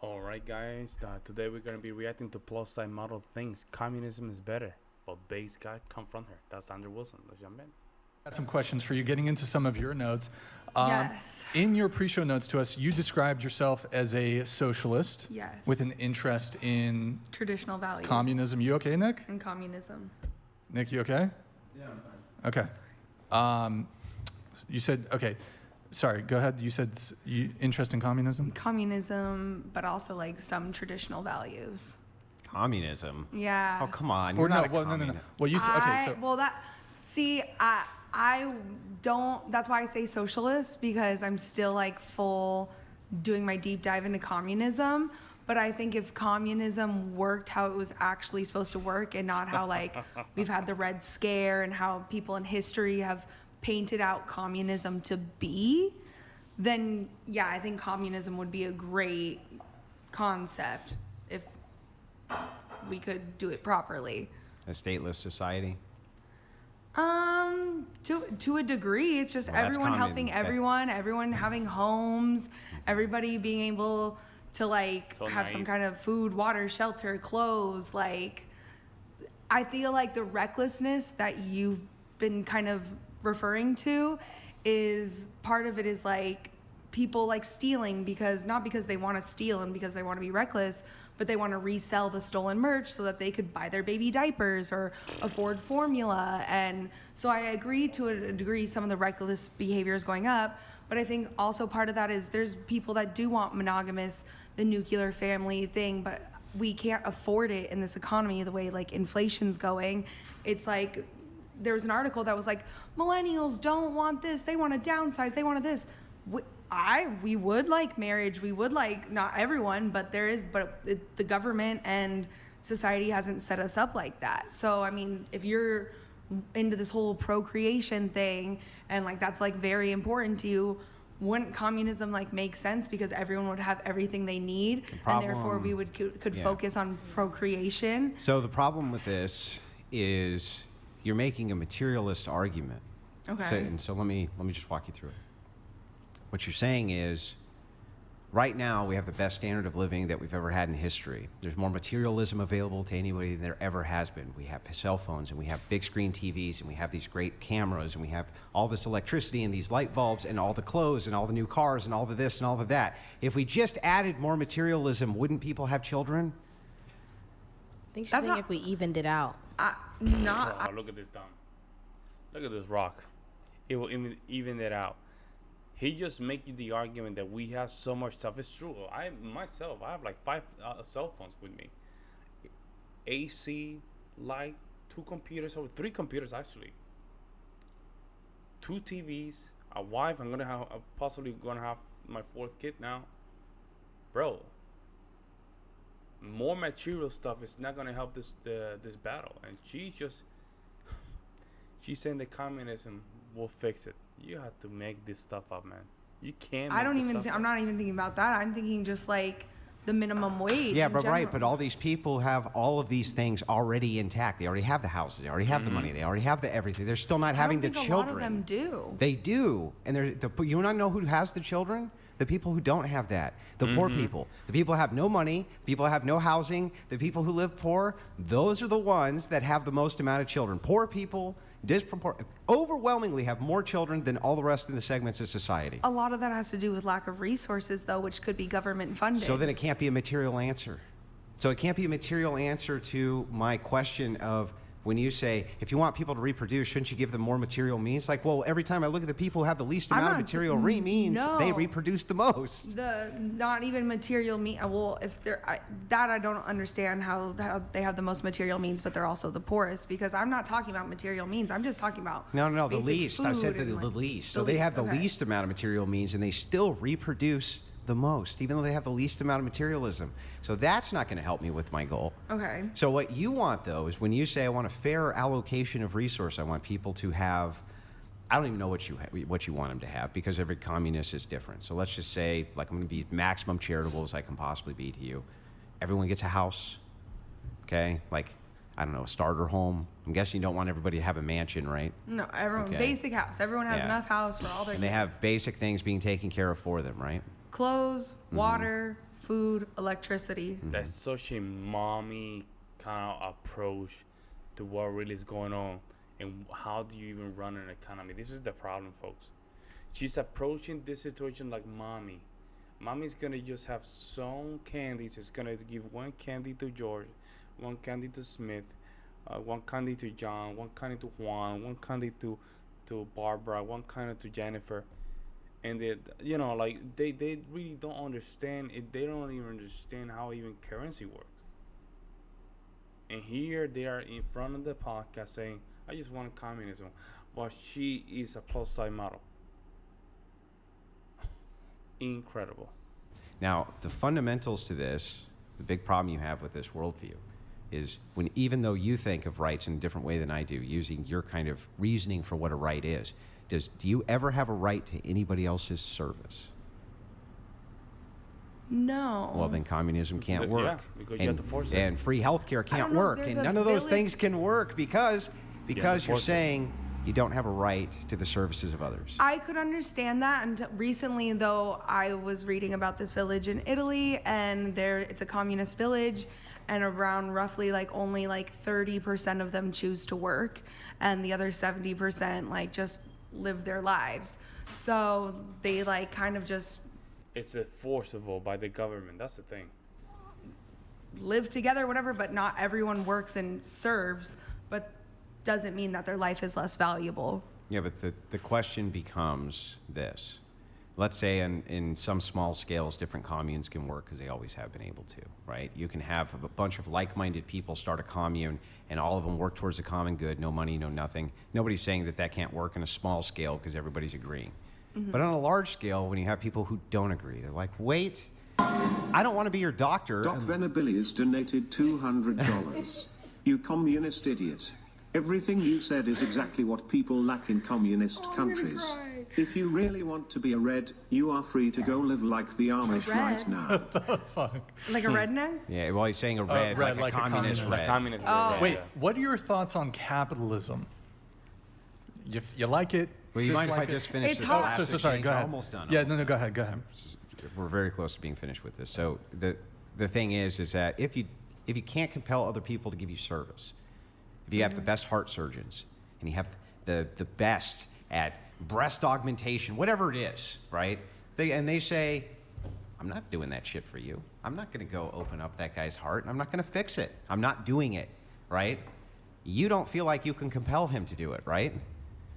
Alright guys, today we're going to be reacting to plus side model things. Communism is better, but base guy confront her. That's Andrew Wilson. Let's jump in. Got some questions for you, getting into some of your notes. Yes. In your pre-show notes to us, you described yourself as a socialist. Yes. With an interest in Traditional values. communism. You okay, Nick? And communism. Nick, you okay? Yeah, I'm fine. Okay. You said, okay, sorry, go ahead. You said interest in communism? Communism, but also like some traditional values. Communism? Yeah. Oh, come on. Or You're no, not a well, no. communist. Well, you said, okay, so. Well, I don't, that's why I say socialist, because I'm still like full doing my deep dive into communism. But I think if communism worked how it was actually supposed to work and not how like we've had the Red Scare and how people in history have painted out communism to be, then yeah, I think communism would be a great concept if we could do it properly. A stateless society? To a degree, it's just Well, that's everyone common. helping everyone, everyone having homes, everybody being able to like So have some naive. kind of food, water, shelter, clothes. Like, I feel like the recklessness that you've been kind of referring to is part of it is like people like stealing not because they want to steal and because they want to be reckless, but they want to resell the stolen merch so that they could buy their baby diapers or afford formula. And so I agree to a degree some of the reckless behavior is going up, but I think also part of that is there's people that do want monogamous, the nuclear family thing, but we can't afford it in this economy the way like inflation's going. It's like there was an article that was like, millennials don't want this, they want to downsize, they want this. We would like marriage, we would like, not everyone, but the government and society hasn't set us up like that. So I mean, if you're into this whole procreation thing and like that's like very important to you, wouldn't communism like make sense because everyone would have everything they need and therefore we would could focus on procreation? So the problem with this is you're making a materialist argument. Okay. So let me just walk you through it. What you're saying is, right now we have the best standard of living that we've ever had in history. There's more materialism available to anybody than there ever has been. We have cell phones and we have big screen TVs and we have these great cameras and we have all this electricity and these light bulbs and all the clothes and all the new cars and all the this and all of that. If we just added more materialism, wouldn't people have children? I think she's That's saying not- if we evened it out. Oh, look at this dumb. Look at this rock. It will even it out. He just making the argument that we have so much stuff. It's true. I have like 5 cell phones with me. AC, light, 2 computers, or 3 computers actually. 2 TVs, a wife. I'm possibly gonna have my 4th kid now. Bro, more material stuff is not gonna help this battle. And she's saying that communism will fix it. You have to make this stuff up, man. You can't. I'm not even thinking about that. I'm thinking just like the minimum wage. Yeah, in but right, general. but all these people have all of these things already intact. They already have the houses, they already have the money, they already have the everything. They're still not having the I don't think children. a lot of them do. They do, and you want to know who has the children? The people who don't have that, the poor people, the people who have no money, people who have no housing, the people who live poor. Those are the ones that have the most amount of children. Poor people overwhelmingly have more children than all the rest of the segments of society. A lot of that has to do with lack of resources, though, which could be government funded. So then it can't be a material answer. So it can't be a material answer to my question of when you say, if you want people to reproduce, shouldn't you give them more material means? Like, well, every time I look at the people who have the least amount of material means, they No. reproduce the most. Not even material means. Well, if they're that I don't understand how they have the most material means, but they're also the poorest. Because I'm not talking about material means. I'm just talking about No, the basic least. I said food the and, like, least. the So they have the okay. least amount of material means, and they still reproduce the most, even though they have the least amount of materialism. So that's not going to help me with my goal. Okay. So what you want, though, is when you say I want a fair allocation of resource, I want people to have, I don't even know what you want them to have, because every communist is different. So let's just say, like, I'm going to be maximum charitable as I can possibly be to you. Everyone gets a house, okay? Like, I don't know, a starter home. I'm guessing you don't want everybody to have a mansion, right? No, everyone Okay. basic house. Everyone has Yeah. enough house for all their And they kids. have basic things being taken care of for them, right? Clothes, water, food, electricity. That's such a mommy kind of approach to what really is going on, and how do you even run an economy? This is the problem, folks. She's approaching this situation like mommy. Mommy's gonna just have some candies. It's gonna give one candy to George, one candy to Smith, one candy to John, one candy to Juan, one candy to Barbara, one candy to Jennifer. And they, like they really don't understand it. They don't even understand how even currency works. And here they are in front of the podcast saying, I just want communism. But she is a plus side model. Incredible. Now, the fundamentals to this, the big problem you have with this worldview, is when even though you think of rights in a different way than I do, using your kind of reasoning for what a right is, do you ever have a right to anybody else's service? No. Well, then communism can't work. Yeah, because you have to force it. And free healthcare can't know, work. there's And a none of those village- things can work because you're force it. saying you don't have a right to the services of others. I could understand that. And recently, though, I was reading about this village in Italy, and it's a communist village, and around roughly only 30% of them choose to work, and the other 70% just live their lives. So they kind of just It's enforceable by the government. That's the thing. live together, whatever, but not everyone works and serves, but doesn't mean that their life is less valuable. Yeah, but the question becomes this. Let's say in some small scales, different communes can work because they always have been able to, right? You can have a bunch of like-minded people start a commune and all of them work towards the common good, no money, no nothing. Nobody's saying that can't work on a small scale because everybody's agreeing. But on a large scale, when you have people who don't agree, they're like, wait, I don't want to be your doctor. Doc Venabilis has donated $200. You communist idiot. Everything you said is exactly what people lack in communist countries. If you really want to be a red, you are free to go live like the Amish red? right now. Like a redneck? Yeah, well, he's saying a red, like a communist red. Communist. Oh. Wait, what are your thoughts on capitalism? You like it? Well, you mind if I dislike it? just finish It's this hard. last So sorry, exchange? go ahead. Almost done. Yeah, almost no, go ahead. We're very close to being finished with this. So the thing is that if you can't compel other people to give you service, if you have the best heart surgeons and you have the best at breast augmentation, whatever it is, right? They say, I'm not doing that shit for you. I'm not going to go open up that guy's heart, and I'm not going to fix it. I'm not doing it, right? You don't feel like you can compel him to do it, right?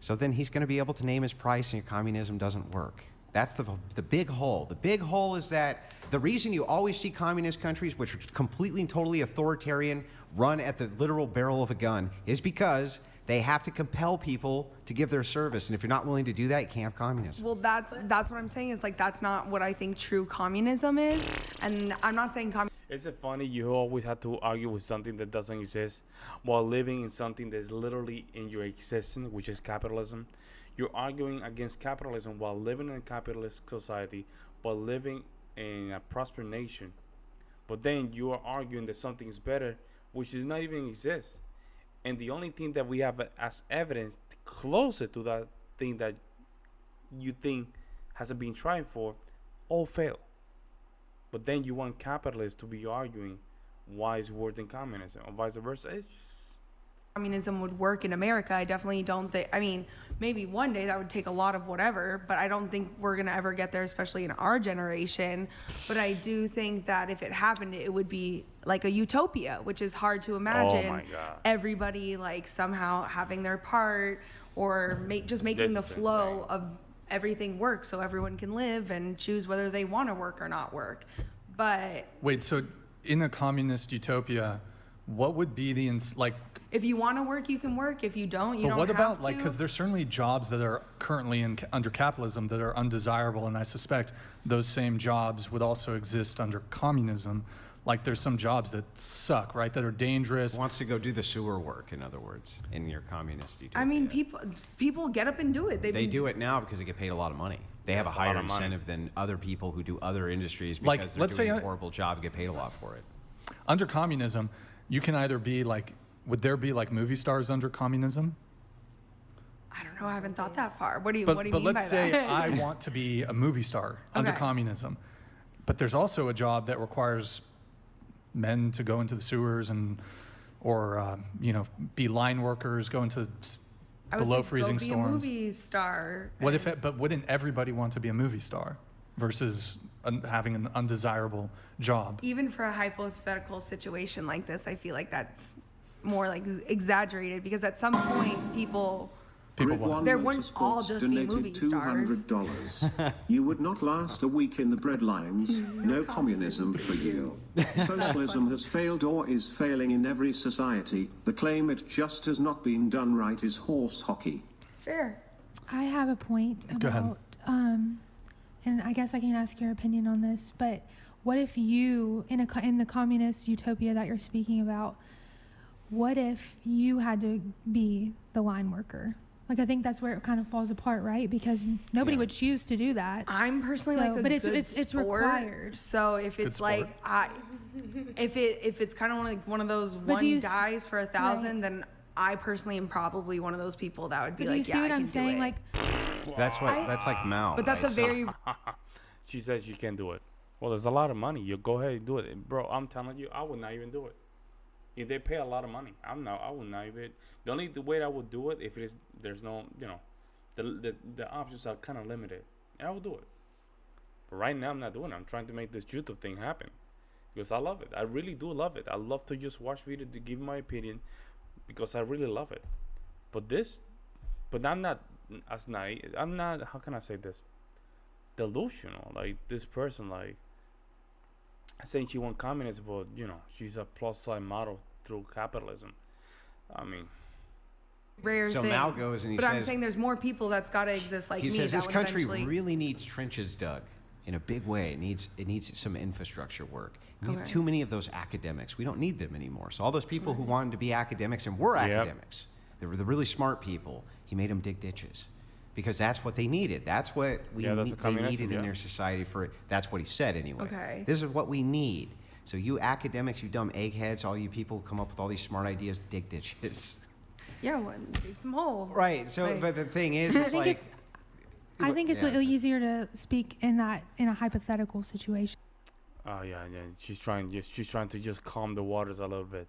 So then he's going to be able to name his price, and your communism doesn't work. That's the big hole. The big hole is that the reason you always see communist countries, which are completely and totally authoritarian, run at the literal barrel of a gun, is because they have to compel people to give their service. And if you're not willing to do that, you can't have communism. Well, that's what I'm saying is that's not what I think true communism is. And I'm not saying Is it funny you always have to argue with something that doesn't exist while living in something that's literally in your existence, which is capitalism? You're arguing against capitalism while living in a capitalist society, while living in a prosperous nation. But then you are arguing that something is better, which does not even exist. And the only thing that we have as evidence closer to that thing that you think hasn't been tried for, all fail. But then you want capitalists to be arguing why it's worse than communism, or vice versa. It's communism would work in America. I definitely don't think, maybe one day that would take a lot of whatever, but I don't think we're going to ever get there, especially in our generation. But I do think that if it happened, it would be like a utopia, which is hard to imagine. Oh my God. Everybody somehow having their part, or just making the This is flow insane. of everything work so everyone can live and choose whether they want to work or not work. But Wait, so in a communist utopia, what would be the if you want to work, you can work. If you don't, you But don't what have about to. because there's certainly jobs that are currently under capitalism that are undesirable, and I suspect those same jobs would also exist under communism. Like there's some jobs that suck, right? That are dangerous. Wants to go do the sewer work, in other words, in your communist utopia. People get up and do it. They do it now because they get paid a lot of money. They have a That's a lot higher of money. incentive than other people who do other industries because Like, they're let's doing say a horrible job and get paid a lot for it. Under communism, you can either be would there be movie stars under communism? I don't know. I haven't thought that far. What do you But mean let's by say that? I want to be a movie star under Okay. communism, But there's also a job that requires men to go into the sewers or be line workers, go into I would below say freezing go be storms. a movie star. What if but wouldn't everybody want to be a movie star versus having an undesirable job? Even for a hypothetical situation like this, I feel like that's more like exaggerated, because at some point people want. There wouldn't all just be movie stars. $200. You would not last a week in the breadlines. No communism for you. Socialism has failed or is failing in every society. The claim it just has not been done right is horse hockey. Fair. I have a point Go ahead. about, and I guess I can ask your opinion on this, but what if you, in the communist utopia that you're speaking about, what if you had to be the line worker? Like, I think that's where it kind of falls apart, right? Because nobody would choose to do that. I'm personally So- like a but good it's sport, required. So if it's sport. like if it's kind of like one of those But do you one s- dies for 1,000, right. then I personally am probably one of those people that would be But do you like, see yeah, what I I'm can do saying? it. Like, That's like Mao. But that's right? a very She says you can do it. Well, there's a lot of money. You go ahead and do it, bro. I'm telling you, I would not even do it. If they pay a lot of money, I would not even. The only way I would do it if there's no, the options are kind of limited, and I would do it. But right now, I'm not doing it. I'm trying to make this YouTube thing happen because I love it. I really do love it. I love to just watch videos to give my opinion because I really love it. But I'm not as naive. I'm not. How can I say this? Delusional. Like this person, like saying she wants communism, but she's a plus size model through capitalism. I mean, rare So thing. Mao goes and he but I'm says- saying there's more people that's got to exist like He me. says that this would country eventually... really needs trenches dug in a big way. It needs some infrastructure work. We have Okay. too many of those academics. We don't need them anymore. So all those people who wanted to be academics and were Yep. academics, they were the really smart people. He made them dig ditches because that's what they needed. That's what that's they communism, needed in yeah. their society for it. That's what he said anyway. Okay. This is what we need. So you academics, you dumb eggheads, all you people who come up with all these smart ideas, dig ditches. Yeah, well, dig some holes. Right. So, Like- but the thing is, I it's think like, it's, I think it's yeah. easier to speak in a hypothetical situation. oh yeah. She's trying to just calm the waters a little bit.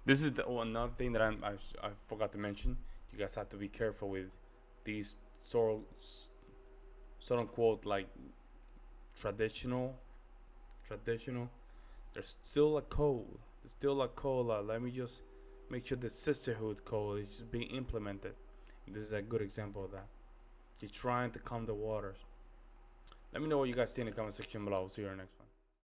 This is another thing that I forgot to mention. You guys have to be careful with these sort unquote like traditional. There's still a code. Let me just make sure the sisterhood code is just being implemented. This is a good example of that. You're trying to calm the waters. Let me know what you guys see in the comment section below. See you next.